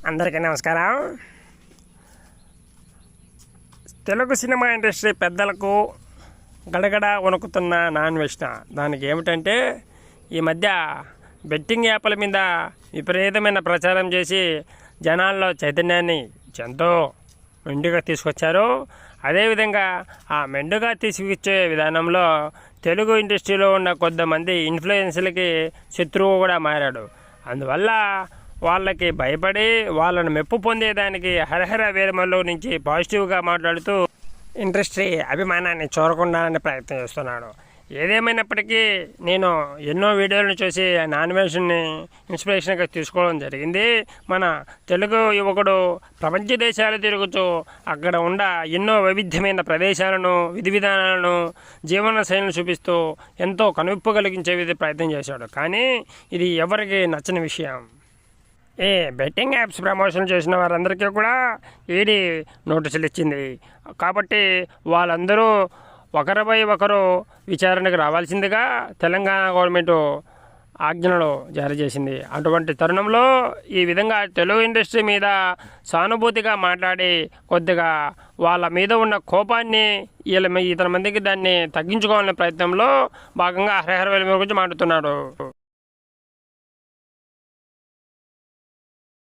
అందరికీ నమస్కారం. Telugu cinema industry పెద్దలకు గడగడ వణుకుతున్న నాన్ వెజ్న దానికి ఏమిటంటే ఈ మధ్య బెట్టింగ్ యాప్ల మీద విపరీతమైన ప్రచారం చేసి జనాల్లో చైతన్యాన్ని ఎంతో మెండుగా తీసుకొచ్చారు. అదేవిధంగా ఆ మెండుగా తీసుకొచ్చే విధానంలో తెలుగు ఇండస్ట్రీలో ఉన్న కొంతమంది ఇన్ఫ్లుయెన్సర్లకి శత్రువు కూడా మారాడు. అందువల్ల వాళ్ళకి భయపడి వాళ్ళను మెప్పు పొందేదానికి హరహర వీరమల్లో నుంచి పాజిటివ్గా మాట్లాడుతూ ఇండస్ట్రీ అభిమానాన్ని చూరకుండాలని ప్రయత్నం చేస్తున్నాడు. ఏదేమైనప్పటికీ నేను ఎన్నో వీడియోలను చూసి నాన్ వెజ్ని ఇన్స్పిరేషన్గా తీసుకోవడం జరిగింది. మన తెలుగు యువకుడు ప్రపంచ దేశాలు తిరుగుతూ అక్కడ ఉన్న ఎన్నో వైవిధ్యమైన ప్రదేశాలను, విధి విధానాలను, జీవన శైలిని చూపిస్తూ ఎంతో కనువిప్పు కలిగించే ప్రయత్నం చేశాడు. కానీ ఇది ఎవరికి నచ్చని విషయం. ఈ బెట్టింగ్ యాప్స్ ప్రమోషన్ చేసిన వారందరికీ కూడా ఈడీ నోటీసులు ఇచ్చింది. కాబట్టి వాళ్ళందరూ ఒకరిపై ఒకరు విచారణకు రావాల్సిందిగా తెలంగాణ గవర్నమెంట్ ఆజ్ఞలు జారీ చేసింది. అటువంటి తరుణంలో ఈ విధంగా తెలుగు ఇండస్ట్రీ మీద సానుభూతిగా మాట్లాడి కొద్దిగా వాళ్ళ మీద ఉన్న కోపాన్ని ఇతర మందికి దాన్ని తగ్గించుకోవాలనే ప్రయత్నంలో భాగంగా హరిహర వేల గురించి మాట్లాడుతున్నాడు.